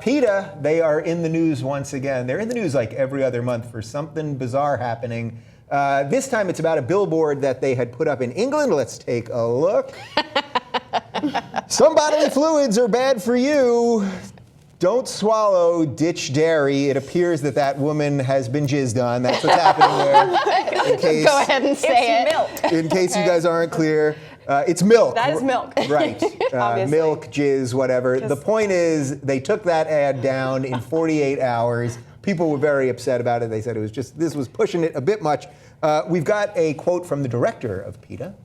PETA, they are in the news once again. They're in the news like every other month for something bizarre happening. This time it's about a billboard that they had put up in England. Let's take a look. Some bodily fluids are bad for you. Don't swallow, ditch dairy. It appears that woman has been jizzed on. That's what's happening there. In case, go ahead and say it's milk. In case you guys aren't clear. It's milk. That is milk. Right. Milk, jizz, whatever. The point is, they took that ad down in 48 hours. People were very upset about it. They said this was pushing it a bit much. We've got a quote from the director of PETA.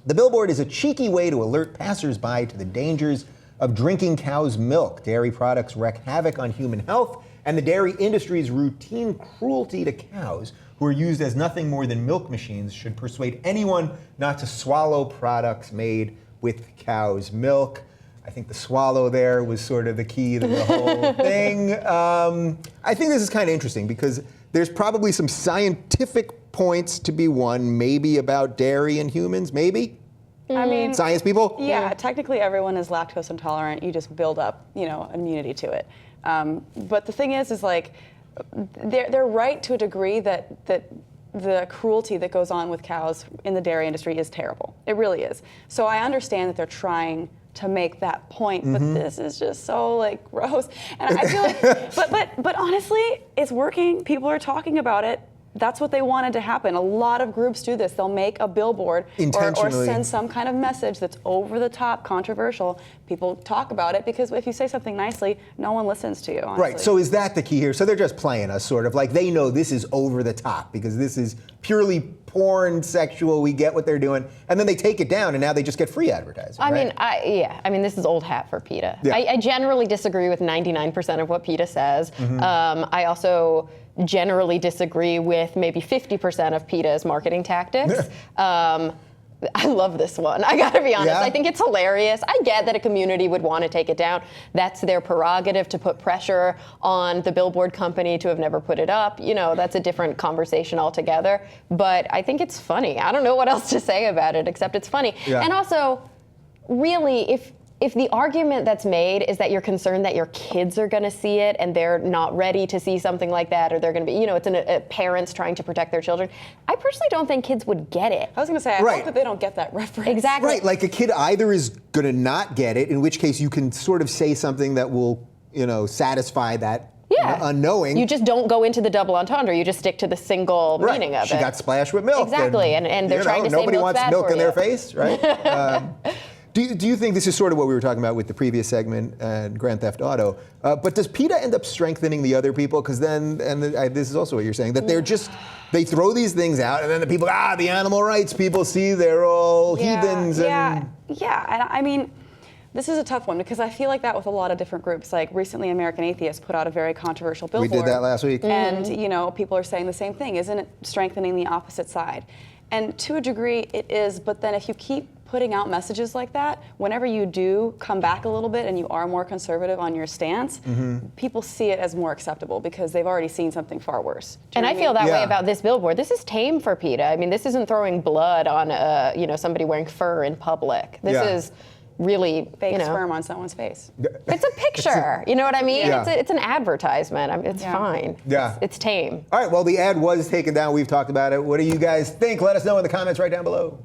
The billboard is a cheeky way to alert passersby to the dangers of drinking cow's milk. Dairy products wreak havoc on human health, and the dairy industry's routine cruelty to cows, who are used as nothing more than milk machines, should persuade anyone not to swallow products made with cow's milk. I think the swallow there was sort of the key to the whole thing. I think this is kind of interesting because there's probably some scientific points to be won, maybe about dairy and humans, maybe? I mean, science people? Yeah, technically everyone is lactose intolerant. You just build up, immunity to it. But the thing is like, they're right to a degree that the cruelty that goes on with cows in the dairy industry is terrible. It really is. So I understand that they're trying to make that point, but this is just so like gross. And I feel like, but honestly, it's working. People are talking about it. That's what they wanted to happen. A lot of groups do this. They'll make a billboard or send some kind of message that's over the top, controversial. People talk about it because if you say something nicely, no one listens to you, honestly. Right, so is that the key here? So they're just playing us sort of like they know this is over the top because this is purely porn, sexual, we get what they're doing, and then they take it down and now they just get free advertising, right? I mean, this is old hat for PETA. Yeah. I generally disagree with 99% of what PETA says. I also generally disagree with maybe 50% of PETA's marketing tactics. I love this one. I gotta be honest. Yeah. I think it's hilarious. I get that a community would want to take it down. That's their prerogative to put pressure on the billboard company to have never put it up. That's a different conversation altogether. But I think it's funny. I don't know what else to say about it except it's funny. Yeah. And also, really, if the argument that's made is that you're concerned that your kids are going to see it and they're not ready to see something like that, or they're going to be, it's parents trying to protect their children, I personally don't think kids would get it. I was going to say, I hope that they don't get that reference. Exactly. Right, like a kid either is going to not get it, in which case you can sort of say something that will, satisfy that unknowing. You just don't go into the double entendre. You just stick to the single meaning of it. She got splashed with milk. Exactly, and they're trying to say nobody wants milk in their you. face, right? Do you think this is sort of what we were talking about with the previous segment and Grand Theft Auto? But does PETA end up strengthening the other people? Because then, this is also what you're saying, that they throw these things out, and then the people, the animal rights people see they're all heathens. Yeah. And I mean, this is a tough one because I feel like that with a lot of different groups. Like recently, American Atheists put out a very controversial billboard. We did that last week. And, people are saying the same thing. Isn't it strengthening the opposite side? And to a degree, it is. But then if you keep putting out messages like that, whenever you do come back a little bit and you are more conservative on your stance, people see it as more acceptable because they've already seen something far worse. And I feel that way about this billboard. This is tame for PETA. I mean, this isn't throwing blood on somebody wearing fur in public. This is really fake sperm on someone's face. It's a picture. You know what I mean? Yeah. It's an advertisement. It's fine. Yeah. It's tame. All right, well, the ad was taken down. We've talked about it. What do you guys think? Let us know in the comments right down below.